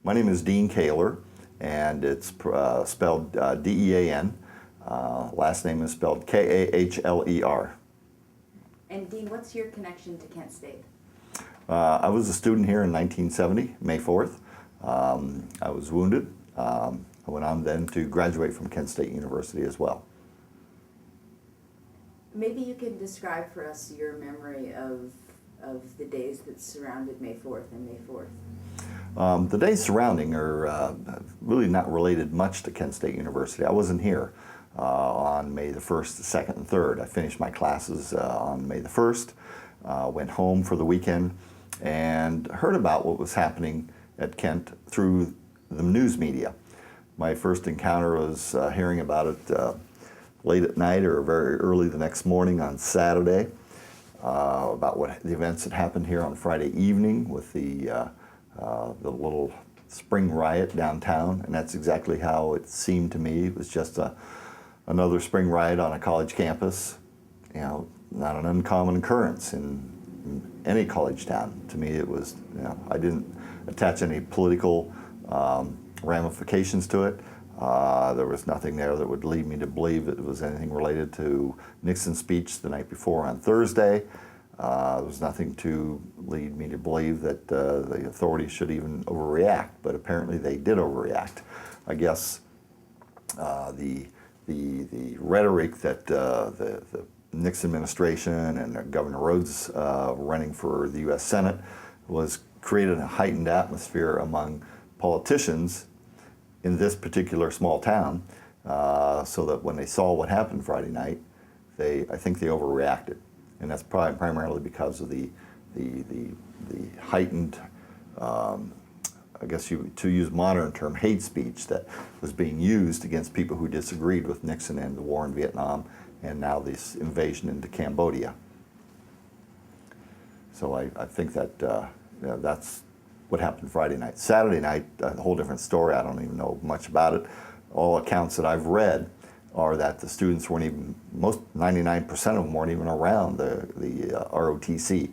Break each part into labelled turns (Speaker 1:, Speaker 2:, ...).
Speaker 1: My name is Dean Kahler, and it's spelled D-E-A-N. Last name is spelled K-A-H-L-E-R.
Speaker 2: And Dean, what's your connection to Kent State?
Speaker 1: I was a student here in 1970, May 4th. I was wounded. I went on then to graduate from Kent State University as well.
Speaker 2: Maybe you can describe for us your memory of the days that surrounded May 4th and May 4th.
Speaker 1: The days surrounding are really not related much to Kent State University. I wasn't here on May the 1st, the 2nd, and 3rd. I finished my classes on May the 1st, went home for the weekend, and heard about what was happening at Kent through the news media. My first encounter was hearing about it late at night or very early the next morning on Saturday, about what the events that happened here on Friday evening with the little spring riot downtown, and that's exactly how it seemed to me. It was just another spring riot on a college campus. You know, not an uncommon occurrence in any college town. To me, it was, you know, I didn't attach any political ramifications to it. There was nothing there that would lead me to believe that it was anything related to Nixon's speech the night before on Thursday. There was nothing to lead me to believe that the authorities should even overreact, but apparently they did overreact. I guess the rhetoric that the Nixon administration and Governor Rhodes running for the U.S. Senate was created a heightened atmosphere among politicians in this particular small town, so that when they saw what happened Friday night, I think they overreacted. And that's probably primarily because of the heightened, I guess to use modern term, hate speech that was being used against people who disagreed with Nixon and the war in Vietnam, and now this invasion into Cambodia. So I think that you know, that's what happened Friday night. Saturday night, a whole different story. I don't even know much about it. All accounts that I've read are that the students weren't even, 99% of them weren't even around the ROTC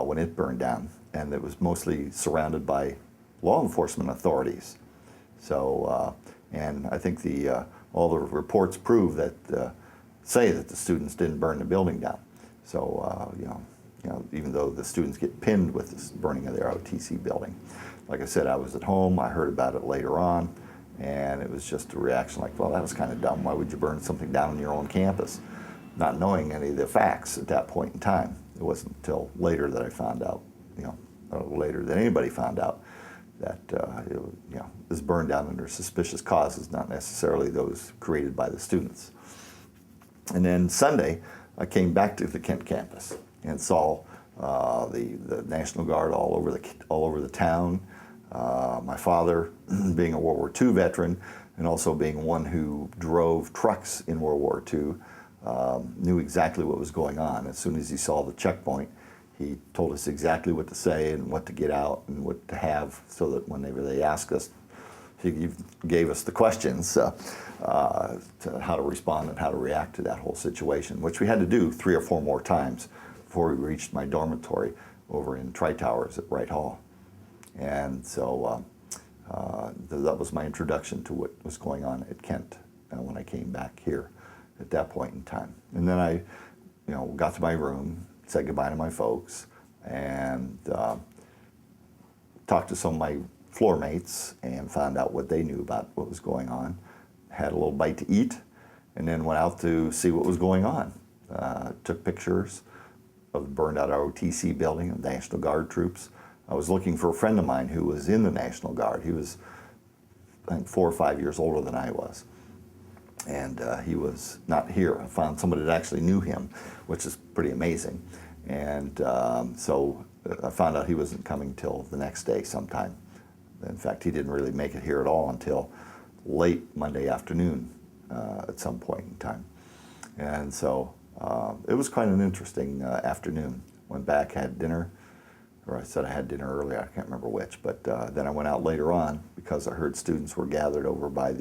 Speaker 1: when it burned down, and it was mostly surrounded by law enforcement authorities. So, and I think all the reports prove that, say that the students didn't burn the building down. So, you know, even though the students get pinned with this burning of the ROTC building. Like I said, I was at home, I heard about it later on, and it was just a reaction like, well, that was kind of dumb. Why would you burn something down on your own campus? Not knowing any of the facts at that point in time. It wasn't until later that I found out, you know, later than anybody found out, that it was burned down under suspicious causes, not necessarily those created by the students. And then Sunday, I came back to the Kent campus and saw the National Guard all over the town. My father, being a World War II veteran and also being one who drove trucks in World War II, knew exactly what was going on. As soon as he saw the checkpoint, he told us exactly what to say and what to get out and what to have, so that whenever they asked us, he gave us the questions to how to respond and how to react to that whole situation, which we had to do 3 or 4 more times before we reached my dormitory over in Tri-Towers at Wright Hall. And so that was my introduction to what was going on at Kent when I came back here at that point in time. And then I, got to my room, said goodbye to my folks, and talked to some of my floor mates and found out what they knew about what was going on. Had a little bite to eat, and then went out to see what was going on. Took pictures of the burned out ROTC building of National Guard troops. I was looking for a friend of mine who was in the National Guard. He was, I think, 4 or 5 years older than I was. And he was not here. I found somebody that actually knew him, which is pretty amazing. And so I found out he wasn't coming till the next day sometime. In fact, he didn't really make it here at all until late Monday afternoon at some point in time. And so it was quite an interesting afternoon. Went back, had dinner, or I said I had dinner earlier, I can't remember which, but then I went out later on because I heard students were gathered over by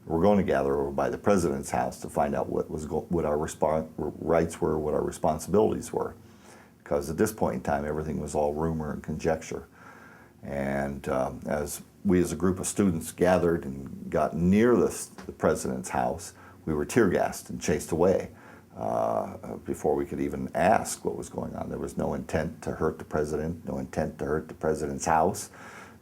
Speaker 1: we're going to gather over by the president's house to find out what our rights were, what our responsibilities were. Because at this point in time, everything was all rumor and conjecture. And as we as a group of students gathered and got near the president's house, we were tear gassed and chased away before we could even ask what was going on. There was no intent to hurt the president, no intent to hurt the president's house.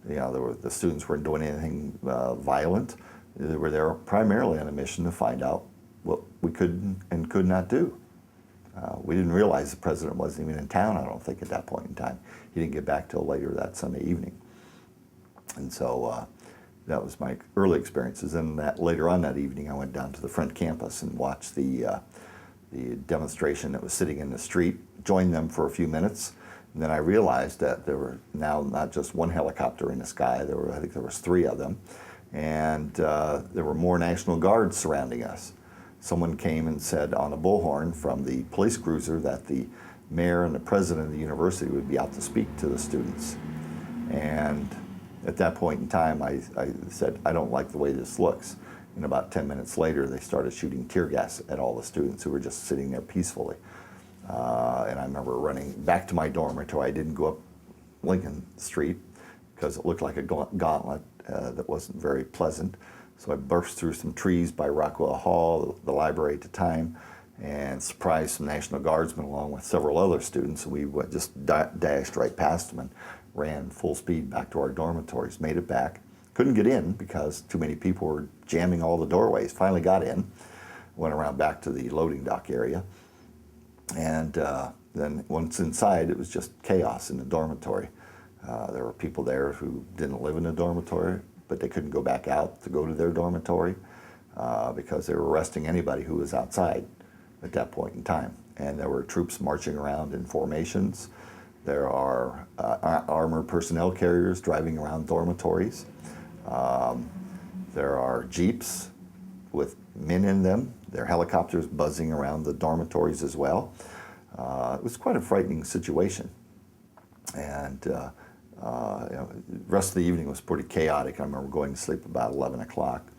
Speaker 1: You know, the students weren't doing anything violent. They were there primarily on a mission to find out what we could and could not do. We didn't realize the president wasn't even in town, I don't think, at that point in time. He didn't get back till later that Sunday evening. And so that was my early experiences. And later on that evening, I went down to the front campus and watched the demonstration that was sitting in the street, joined them for a few minutes. And then I realized that there were now not just one helicopter in the sky, I think there was 3 of them. And there were more National Guards surrounding us. Someone came and said on a bullhorn from the police cruiser that the mayor and the president of the university would be out to speak to the students. And at that point in time, I said, I don't like the way this looks. And about 10 minutes later, they started shooting tear gas at all the students who were just sitting there peacefully. And I remember running back to my dormitory. I didn't go up Lincoln Street because it looked like a gauntlet that wasn't very pleasant. So I burst through some trees by Rockwell Hall, the library at the time, and surprised some National Guardsmen along with several other students. And we just dashed right past them and ran full speed back to our dormitories, made it back. Couldn't get in because too many people were jamming all the doorways. Finally got in, went around back to the loading dock area. And then once inside, it was just chaos in the dormitory. There were people there who didn't live in the dormitory, but they couldn't go back out to go to their dormitory because they were arresting anybody who was outside at that point in time. And there were troops marching around in formations. There are armored personnel carriers driving around dormitories. There are jeeps with men in them. There are helicopters buzzing around the dormitories as well. It was quite a frightening situation. And the rest of the evening was pretty chaotic. I remember going to sleep about 11 o'clock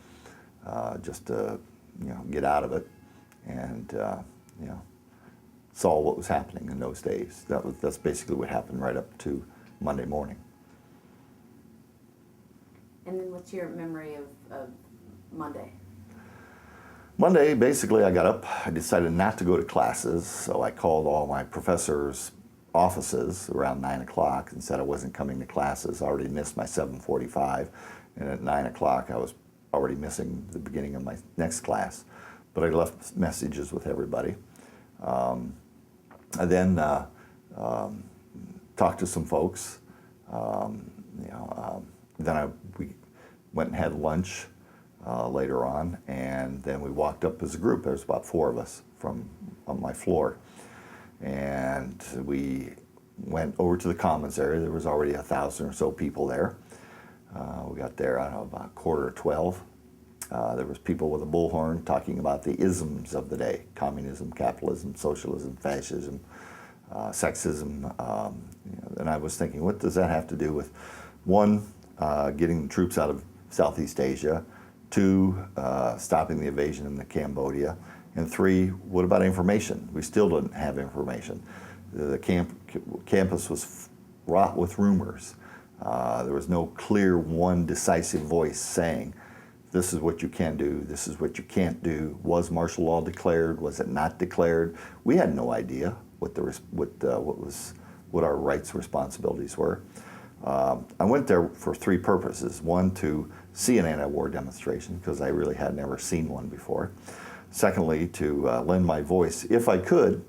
Speaker 1: just to get out of it and saw what was happening in those days. That's basically what happened right up to Monday morning.
Speaker 2: And then what's your memory of Monday?
Speaker 1: Monday, basically, I got up. I decided not to go to classes, so I called all my professors' offices around 9 o'clock and said I wasn't coming to classes. I already missed my 7:45, and at 9 o'clock I was already missing the beginning of my next class. But I left messages with everybody. I then talked to some folks. Then we went and had lunch later on, and then we walked up as a group. There was about 4 of us on my floor. And we went over to the Commons area. There was already 1,000 or so people there. We got there, I don't know, about 11:45. There was people with a bullhorn talking about the isms of the day: communism, capitalism, socialism, fascism, sexism. And I was thinking, what does that have to do with, 1, getting the troops out of Southeast Asia, 2, stopping the invasion in Cambodia, and 3, what about information? We still didn't have information. The campus was wrought with rumors. There was no clear one decisive voice saying, this is what you can do, this is what you can't do. Was martial law declared? Was it not declared? We had no idea what our rights and responsibilities were. I went there for 3 purposes. 1, to see an anti-war demonstration, because I really had never seen one before. Secondly, to lend my voice if I could.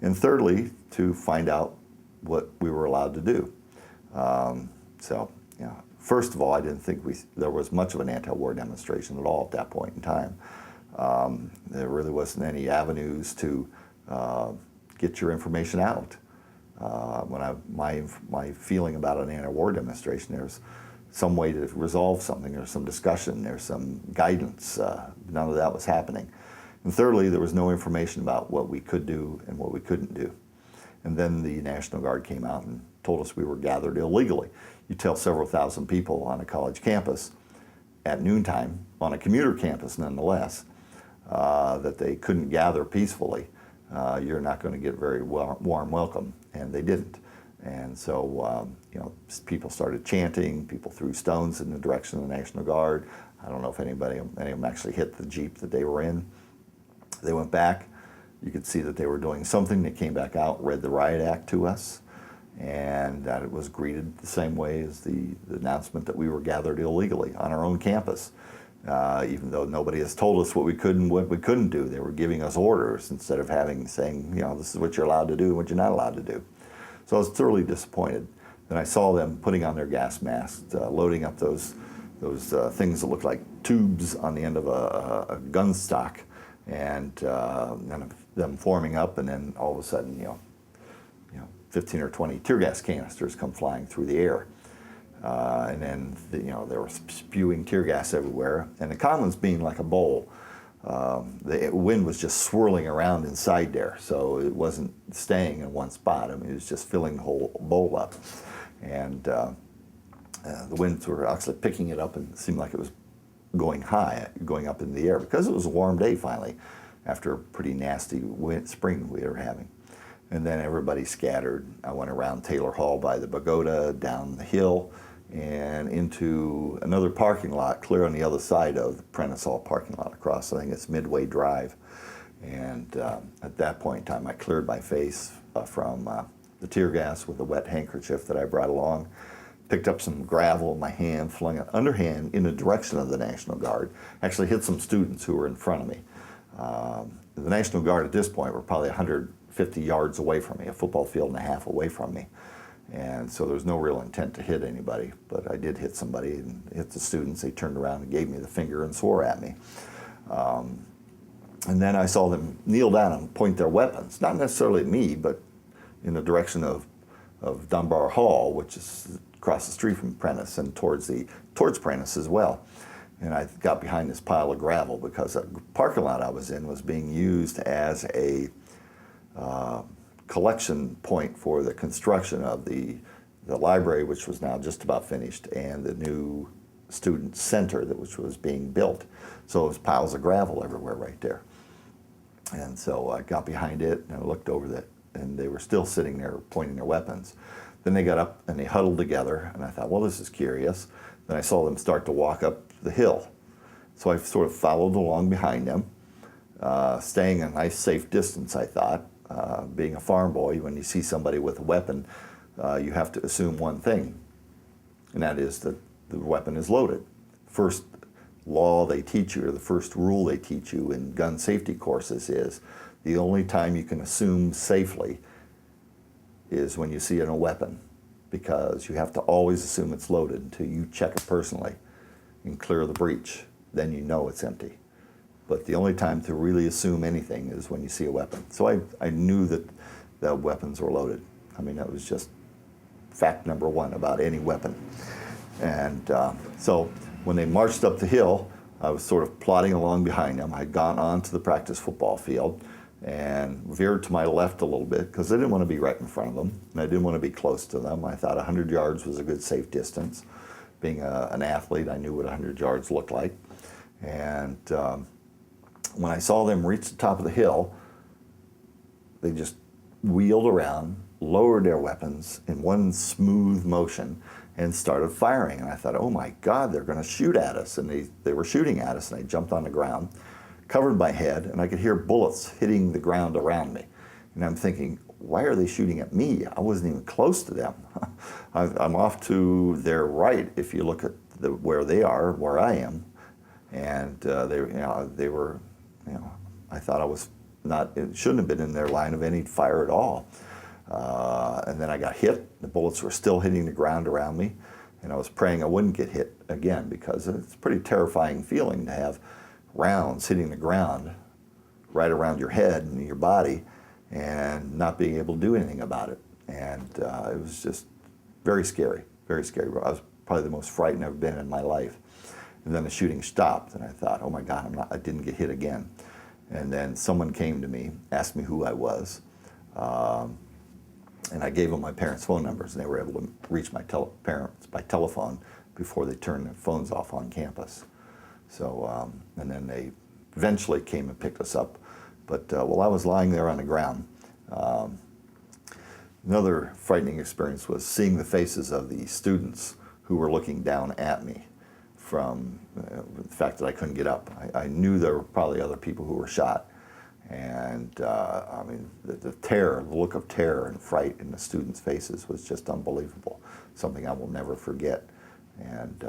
Speaker 1: And thirdly, to find out what we were allowed to do. First of all, I didn't think there was much of an anti-war demonstration at all at that point in time. There really wasn't any avenues to get your information out. My feeling about an anti-war demonstration, there's some way to resolve something, there's some discussion, there's some guidance. None of that was happening. And thirdly, there was no information about what we could do and what we couldn't do. And then the National Guard came out and told us we were gathered illegally. You tell several thousand people on a college campus at noontime, on a commuter campus nonetheless, that they couldn't gather peacefully, you're not going to get very warm welcome. And they didn't. And so, people started chanting, people threw stones in the direction of the National Guard. I don't know if any of them actually hit the Jeep that they were in. They went back. You could see that they were doing something. They came back out, read the riot act to us, and that it was greeted the same way as the announcement that we were gathered illegally on our own campus. Even though nobody has told us what we could and what we couldn't do. They were giving us orders instead of saying, this is what you're allowed to do and what you're not allowed to do. So I was thoroughly disappointed. Then I saw them putting on their gas masks, loading up those things that looked like tubes on the end of a gun stock, and them forming up, and then all of a sudden, 15 or 20 tear gas canisters come flying through the air. And then, they were spewing tear gas everywhere. And the commons being like a bowl, the wind was just swirling around inside there. So it wasn't staying in one spot. I mean, it was just filling the whole bowl up. And the winds were actually picking it up, and it seemed like it was going high, going up in the air, because it was a warm day finally, after a pretty nasty spring we were having. And then everybody scattered. I went around Taylor Hall by the pagoda, down the hill, and into another parking lot clear on the other side of the Prentice Hall parking lot across, I think it's Midway Drive. And at that point in time, I cleared my face from the tear gas with a wet handkerchief that I brought along, picked up some gravel in my hand, flung it underhand in the direction of the National Guard, actually hit some students who were in front of me. The National Guard at this point were probably 150 yards away from me, a football field and a half away from me. And so there was no real intent to hit anybody, but I did hit somebody and hit the students. They turned around and gave me the finger and swore at me. And then I saw them kneel down and point their weapons, not necessarily at me, but in the direction of Dunbar Hall, which is across the street from Prentice, and towards Prentice as well. And I got behind this pile of gravel because the parking lot I was in was being used as a collection point for the construction of the library, which was now just about finished, and the new student center which was being built. So it was piles of gravel everywhere right there. And so I got behind it and I looked over that, and they were still sitting there pointing their weapons. Then they got up and they huddled together, and I thought, well, this is curious. Then I saw them start to walk up the hill. So I sort of followed along behind them, staying a nice safe distance, I thought. Being a farm boy, when you see somebody with a weapon, you have to assume one thing, and that is that the weapon is loaded. First law they teach you, or the first rule they teach you in gun safety courses, is the only time you can assume safely is when you see a weapon, because you have to always assume it's loaded until you check it personally and clear the breach. Then you know it's empty. But the only time to really assume anything is when you see a weapon. So I knew that the weapons were loaded. I mean, that was just fact number one about any weapon. And so when they marched up the hill, I was sort of plodding along behind them. I'd gone onto the practice football field and veered to my left a little bit because I didn't want to be right in front of them, and I didn't want to be close to them. I thought 100 yards was a good safe distance. Being an athlete, I knew what 100 yards looked like. And when I saw them reach the top of the hill, they just wheeled around, lowered their weapons in one smooth motion, and started firing. And I thought, oh my God, they're going to shoot at us. And they were shooting at us, and I jumped on the ground, covered my head, and I could hear bullets hitting the ground around me. And I'm thinking, why are they shooting at me? I wasn't even close to them. I'm off to their right if you look at where they are, where I am. And they were, I thought I was not, it shouldn't have been in their line of any fire at all. And then I got hit. The bullets were still hitting the ground around me. And I was praying I wouldn't get hit again, because it's a pretty terrifying feeling to have rounds hitting the ground right around your head and your body and not being able to do anything about it. And it was just very scary, very scary. I was probably the most frightened I've been in my life. And then the shooting stopped, and I thought, oh my God, I didn't get hit again. And then someone came to me, asked me who I was, and I gave them my parents' phone numbers, and they were able to reach my parents by telephone before they turned their phones off on campus. So, and then they eventually came and picked us up. But while I was lying there on the ground, Another frightening experience was seeing the faces of the students who were looking down at me from the fact that I couldn't get up. I knew there were probably other people who were shot. And I mean, the terror, the look of terror and fright in the students' faces was just unbelievable, something I will never forget. And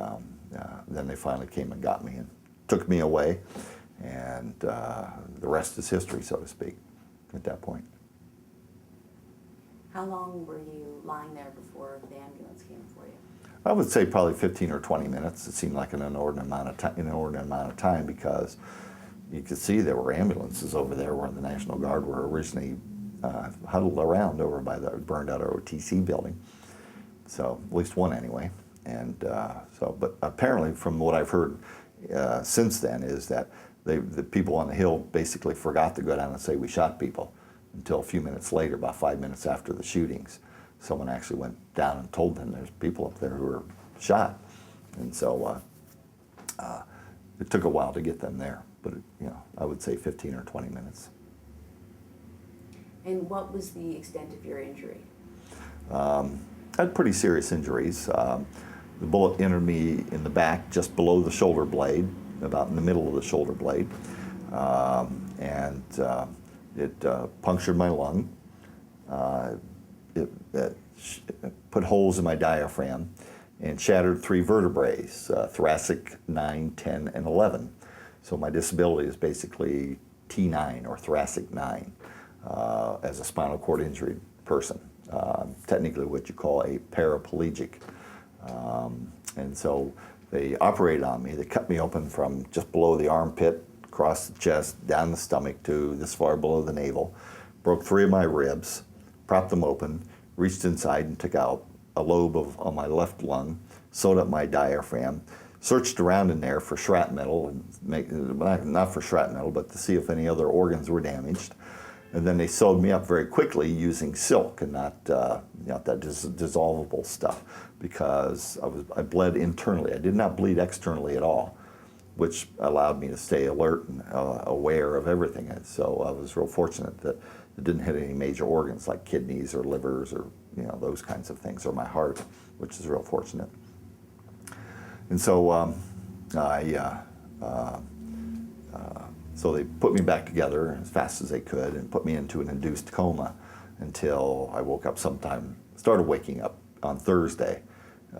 Speaker 1: then they finally came and got me and took me away. And the rest is history, so to speak, at that point.
Speaker 2: How long were you lying there before the ambulance came for you?
Speaker 1: I would say probably 15 or 20 minutes. It seemed like an inordinate amount of time because you could see there were ambulances over there where the National Guard were originally huddled around over by the burned out OTC building. So at least one anyway. And but apparently from what I've heard since then is that the people on the hill basically forgot to go down and say we shot people until a few minutes later, about 5 minutes after the shootings. Someone actually went down and told them there's people up there who were shot. And so it took a while to get them there, but I would say 15 or 20 minutes.
Speaker 2: And what was the extent of your injury?
Speaker 1: I had pretty serious injuries. The bullet entered me in the back just below the shoulder blade, about in the middle of the shoulder blade. It punctured my lung. It put holes in my diaphragm and shattered 3 vertebrae, thoracic 9, 10, and 11. So my disability is basically T9 or thoracic 9 as a spinal cord injury person. Technically what you call a paraplegic. And so they operated on me. They cut me open from just below the armpit, across the chest, down the stomach to this far below the navel, broke 3 of my ribs, propped them open, reached inside and took out a lobe on my left lung, sewed up my diaphragm, searched around in there for shrapnel, and not for shrapnel, but to see if any other organs were damaged. And then they sewed me up very quickly using silk and not that dissolvable stuff, because I bled internally. I did not bleed externally at all, which allowed me to stay alert and aware of everything. And so I was real fortunate that it didn't hit any major organs like kidneys or livers or those kinds of things, or my heart, which is real fortunate. And so so they put me back together as fast as they could and put me into an induced coma until I woke up started waking up on Thursday.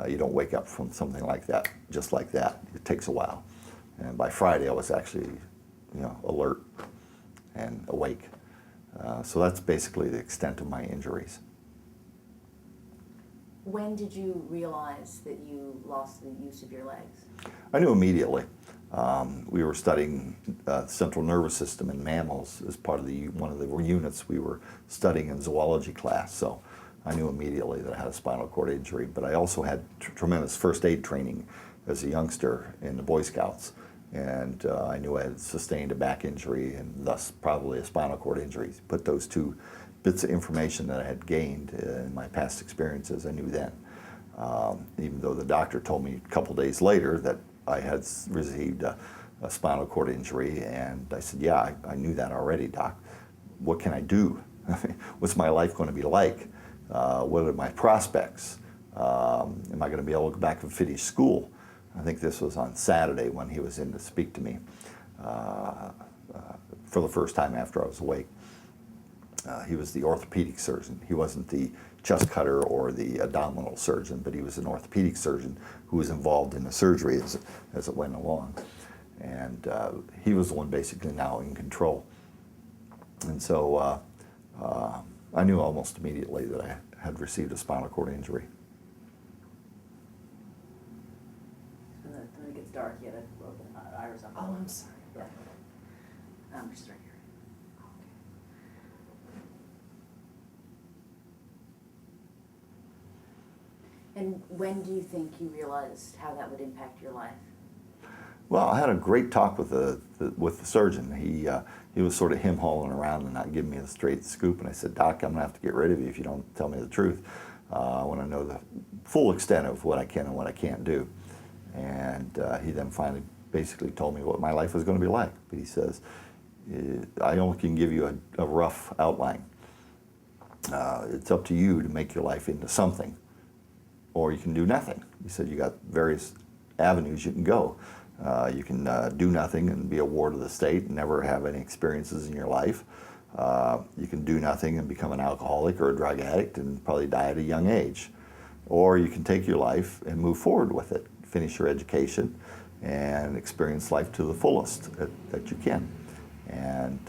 Speaker 1: You don't wake up from something like that, just like that. It takes a while. And by Friday, I was actually, alert and awake. So that's basically the extent of my injuries.
Speaker 2: When did you realize that you lost the use of your legs?
Speaker 1: I knew immediately. We were studying central nervous system in mammals as part of one of the units we were studying in zoology class. So I knew immediately that I had a spinal cord injury, but I also had tremendous first aid training as a youngster in the Boy Scouts. And I knew I had sustained a back injury and thus probably a spinal cord injury. Put those 2 bits of information that I had gained in my past experiences, I knew then. Even though the doctor told me a couple days later that I had received a spinal cord injury, and I said, yeah, I knew that already, Doc. What can I do? What's my life going to be like? What are my prospects? Am I going to be able to go back and finish school? I think this was on Saturday when he was in to speak to me for the first time after I was awake. He was the orthopedic surgeon. He wasn't the chest cutter or the abdominal surgeon, but he was an orthopedic surgeon who was involved in the surgery as it went along. And he was the one basically now in control. And so I knew almost immediately that I had received a spinal cord injury.
Speaker 2: When it gets dark, you had a broken iris on.
Speaker 3: Oh, I'm sorry.
Speaker 2: Yeah. Just right here. And when do you think you realized how that would impact your life?
Speaker 1: Well, I had a great talk with the surgeon. He was sort of him-hauling around and not giving me the straight scoop. And I said, Doc, I'm going to have to get rid of you if you don't tell me the truth. I want to know the full extent of what I can and what I can't do. And he then finally basically told me what my life was going to be like. But he says, I only can give you a rough outline. it's up to you to make your life into something, or you can do nothing. He said you got various avenues you can go. You can do nothing and be a ward of the state and never have any experiences in your life. You can do nothing and become an alcoholic or a drug addict and probably die at a young age. Or you can take your life and move forward with it, finish your education, and experience life to the fullest that you can. And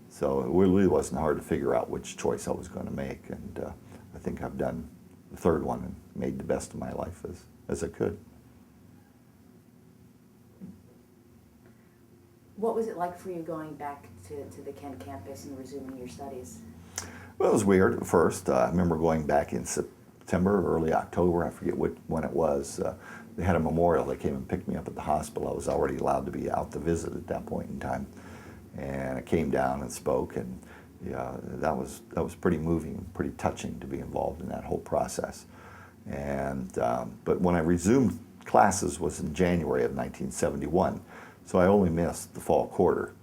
Speaker 1: so it really wasn't hard to figure out which choice I was going to make. And I think I've done the third one and made the best of my life as I could.
Speaker 2: What was it like for you going back to the Kent campus and resuming your studies?
Speaker 1: Well, it was weird at first. I remember going back in September, early October, I forget when it was. They had a memorial. They came and picked me up at the hospital. I was already allowed to be out to visit at that point in time. And I came down and spoke, and yeah, that was pretty moving, pretty touching to be involved in that whole process. And but when I resumed classes was in January of 1971, so I only missed the fall quarter.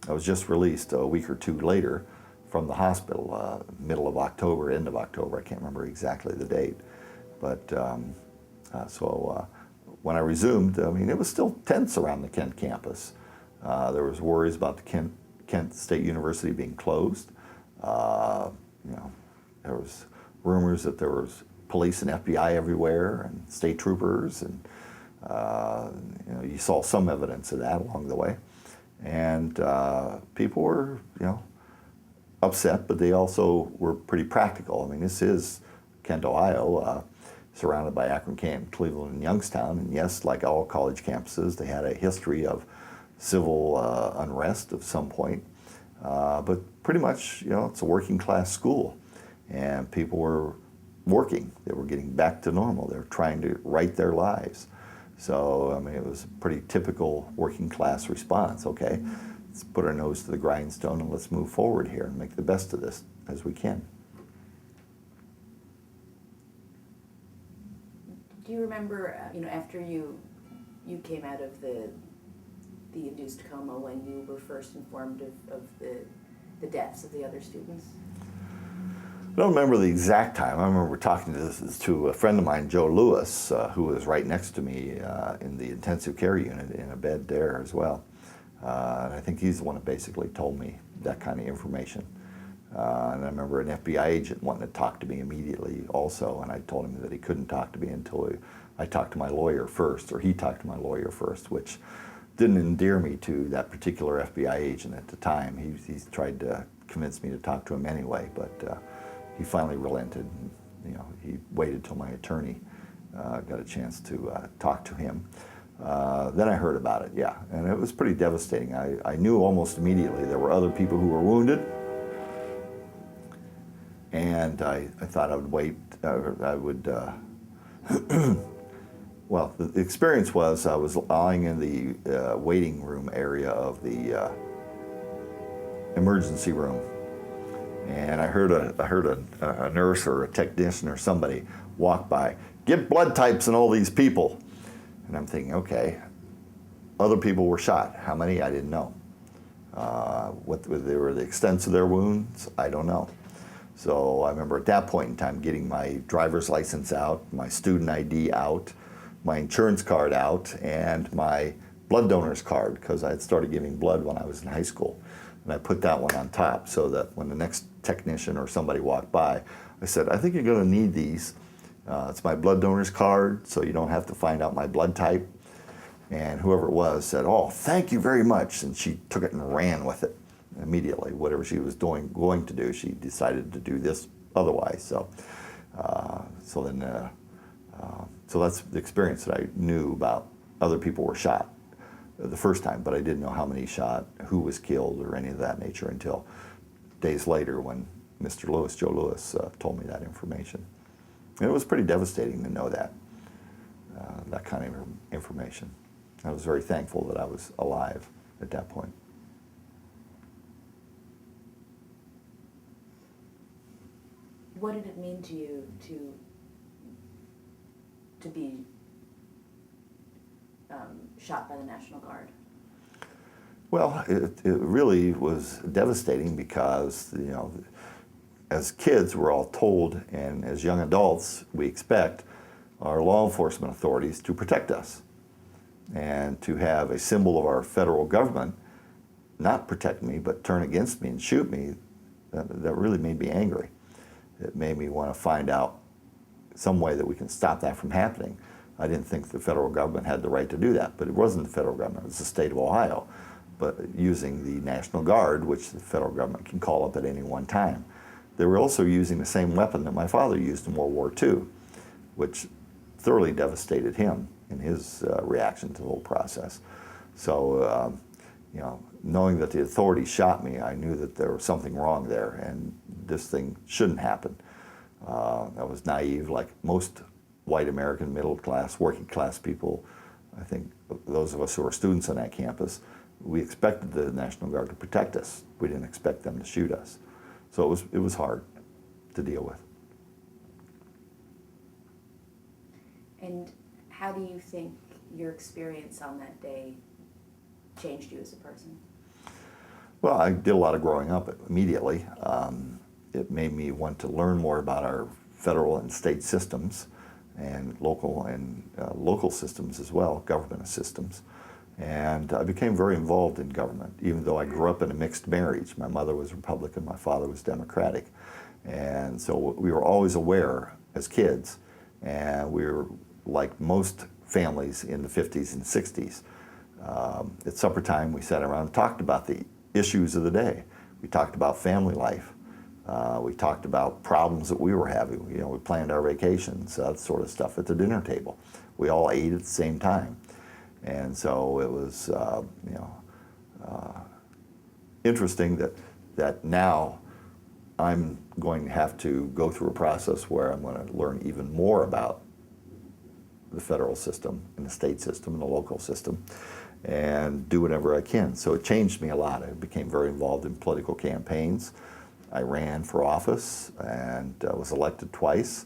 Speaker 1: I was just released a week or two later from the hospital, middle of October, end of October. I can't remember exactly the date, but when I resumed, I mean, it was still tense around the Kent campus. There was worries about the Kent State University being closed. There was rumors that there was police and FBI everywhere, and state troopers, and you saw some evidence of that along the way. And people were, upset, but they also were pretty practical. I mean, this is Kent, Ohio, surrounded by Akron, Canton, Cleveland, and Youngstown. And yes, like all college campuses, they had a history of civil unrest of some point. But pretty much, it's a working class school. And people were working. They were getting back to normal. They were trying to right their lives. So, I mean, it was a pretty typical working class response. Okay, let's put our nose to the grindstone and let's move forward here and make the best of this as we can.
Speaker 2: Do you remember, after you came out of the induced coma, when you were first informed of the deaths of the other students?
Speaker 1: I don't remember the exact time. I remember talking to a friend of mine, Joe Lewis, who was right next to me in the intensive care unit in a bed there as well. And I think he's the one that basically told me that kind of information. And I remember an FBI agent wanting to talk to me immediately also, and I told him that he couldn't talk to me until I talked to my lawyer first, or he talked to my lawyer first, which didn't endear me to that particular FBI agent at the time. He tried to convince me to talk to him anyway, but he finally relented. He waited till my attorney got a chance to talk to him. Then I heard about it, yeah, and it was pretty devastating. I knew almost immediately there were other people who were wounded, and I thought I would wait. Well, the experience was I was lying in the waiting room area of the emergency room, and I heard a nurse or a technician or somebody walk by, "Get blood types in all these people." And I'm thinking, okay, other people were shot. How many? I didn't know. What they were the extents of their wounds, I don't know. So I remember at that point in time getting my driver's license out, my student ID out, my insurance card out, and my blood donor's card, because I had started giving blood when I was in high school. And I put that one on top so that when the next technician or somebody walked by, I said, "I think you're going to need these. It's my blood donor's card, so you don't have to find out my blood type." And whoever it was said, "Oh, thank you very much." And she took it and ran with it immediately. Whatever she was going to do, she decided to do this otherwise. So that's the experience that I knew about. Other people were shot the first time, but I didn't know how many shot, who was killed, or any of that nature until days later when Mr. Lewis, Joe Lewis, told me that information. And it was pretty devastating to know that kind of information. I was very thankful that I was alive at that point.
Speaker 2: What did it mean to you to be shot by the National Guard?
Speaker 1: Well, it really was devastating because, as kids, we're all told, and as young adults, we expect our law enforcement authorities to protect us. And to have a symbol of our federal government not protect me, but turn against me and shoot me, that really made me angry. It made me want to find out some way that we can stop that from happening. I didn't think the federal government had the right to do that, but it wasn't the federal government, it was the state of Ohio, but using the National Guard, which the federal government can call up at any one time. They were also using the same weapon that my father used in World War II, which thoroughly devastated him in his reaction to the whole process. So, you know, knowing that the authorities shot me, I knew that there was something wrong there, and this thing shouldn't happen. I was naive, like most white American middle class, working class people. I think those of us who were students on that campus, we expected the National Guard to protect us. We didn't expect them to shoot us. So it was hard to deal with.
Speaker 2: And how do you think your experience on that day changed you as a person?
Speaker 1: Well, I did a lot of growing up immediately. It made me want to learn more about our federal and state systems, and local systems as well, government systems. And I became very involved in government, even though I grew up in a mixed marriage. My mother was Republican, my father was Democratic. And so we were always aware as kids, and we were like most families in the 50s and 60s. At supper time, we sat around and talked about the issues of the day. We talked about family life. We talked about problems that we were having. You know, we planned our vacations, that sort of stuff at the dinner table. We all ate at the same time. And so it was, you know, interesting that now I'm going to have to go through a process where I'm going to learn even more about the federal system and the state system and the local system and do whatever I can. So it changed me a lot. I became very involved in political campaigns. I ran for office and was elected twice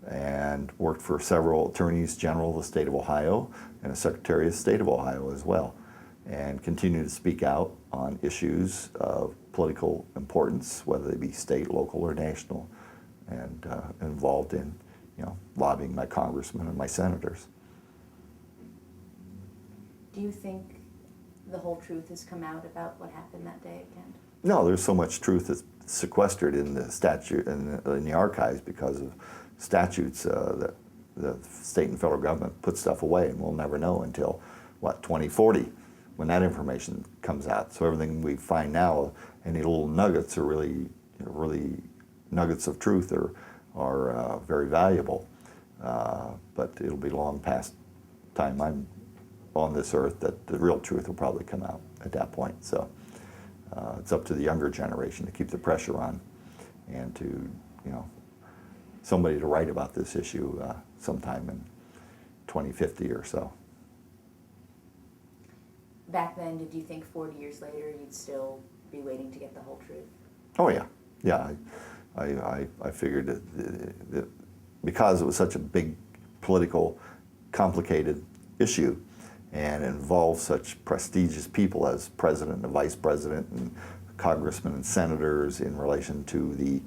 Speaker 1: and worked for several attorneys general of the state of Ohio and a secretary of state of Ohio as well, and continue to speak out on issues of political importance, whether they be state, local, or national, and involved in, you know, lobbying my congressmen and my senators.
Speaker 2: Do you think the whole truth has come out about what happened that day at Kent?
Speaker 1: No, there's so much truth that's sequestered in the statute in the archives because of statutes that the state and federal government put stuff away, and we'll never know until, what, 2040, when that information comes out. So everything we find now, any little nuggets are really, really nuggets of truth are very valuable. But it'll be long past time I'm on this earth that the real truth will probably come out at that point. So it's up to the younger generation to keep the pressure on and to, you know, somebody to write about this issue sometime in 2050 or so.
Speaker 2: Back then, did you think 40 years later you'd still be waiting to get the whole truth?
Speaker 1: Oh yeah, yeah. I figured that because it was such a big political, complicated issue, and involved such prestigious people as president and vice president and congressmen and senators in relation to the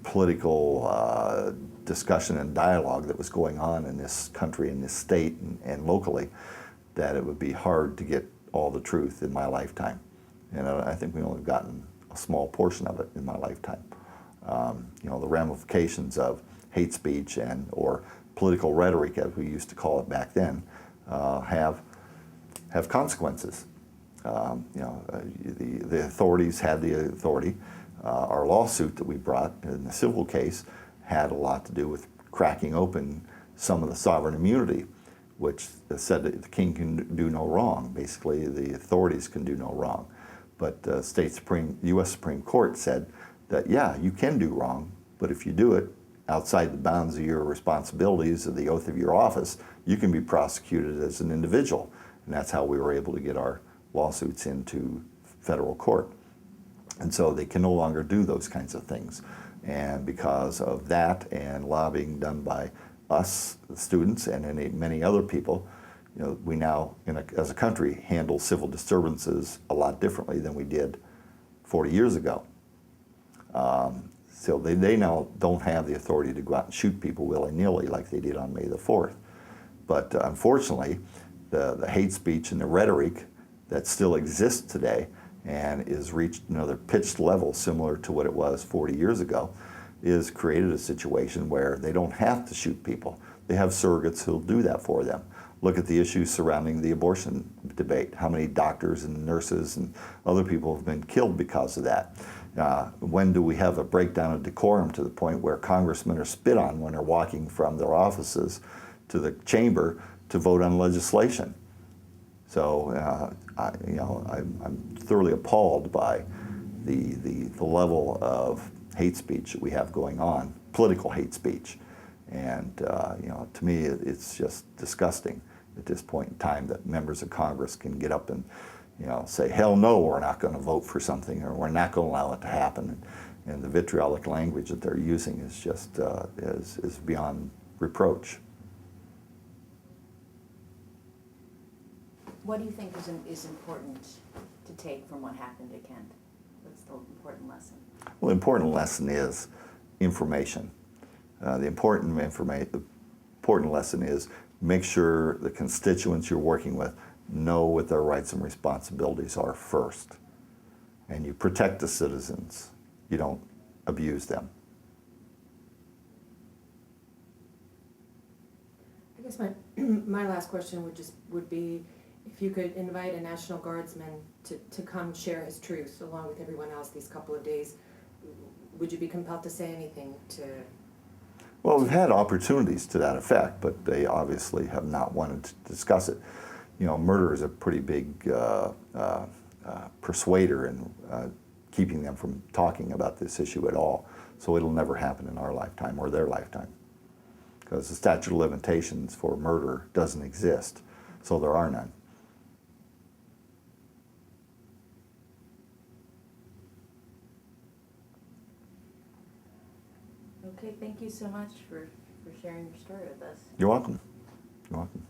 Speaker 1: political discussion and dialogue that was going on in this country, in this state, and locally, that it would be hard to get all the truth in my lifetime. And I think we've only gotten a small portion of it in my lifetime. You know, the ramifications of hate speech or political rhetoric, as we used to call it back then, have consequences. You know, the authorities had the authority. Our lawsuit that we brought in the civil case had a lot to do with cracking open some of the sovereign immunity, which said that the king can do no wrong. Basically, the authorities can do no wrong. But U.S. Supreme Court said that, yeah, you can do wrong, but if you do it outside the bounds of your responsibilities of the oath of your office, you can be prosecuted as an individual. And that's how we were able to get our lawsuits into federal court. And so they can no longer do those kinds of things. And because of that and lobbying done by us, the students, and many other people, you know, we now, as a country, handle civil disturbances a lot differently than we did 40 years ago. So they now don't have the authority to go out and shoot people willy-nilly like they did on May the 4th. But unfortunately, the hate speech and the rhetoric that still exists today and is reached another pitched level similar to what it was 40 years ago is created a situation where they don't have to shoot people. They have surrogates who'll do that for them. Look at the issues surrounding the abortion debate. How many doctors and nurses and other people have been killed because of that? When do we have a breakdown of decorum to the point where congressmen are spit on when they're walking from their offices to the chamber to vote on legislation? So, I'm thoroughly appalled by the level of hate speech that we have going on, political hate speech. And, to me, it's just disgusting at this point in time that members of Congress can get up and, say, hell no, we're not going to vote for something, or we're not going to allow it to happen. And the vitriolic language that they're using is just is beyond reproach.
Speaker 2: What do you think is important to take from what happened at Kent? What's the important lesson?
Speaker 1: Well, the important lesson is information. The important lesson is make sure the constituents you're working with know what their rights and responsibilities are first. And you protect the citizens. You don't abuse them.
Speaker 3: I guess my last question would be if you could invite a National Guardsman to come share his truths along with everyone else these couple of days, would you be compelled to say anything to?
Speaker 1: Well, we've had opportunities to that effect, but they obviously have not wanted to discuss it. Murder is a pretty big persuader in keeping them from talking about this issue at all. So it'll never happen in our lifetime or their lifetime, because the statute of limitations for murder doesn't exist, so there are none.
Speaker 2: Okay, thank you so much for sharing your story with us.
Speaker 1: You're welcome. You're welcome.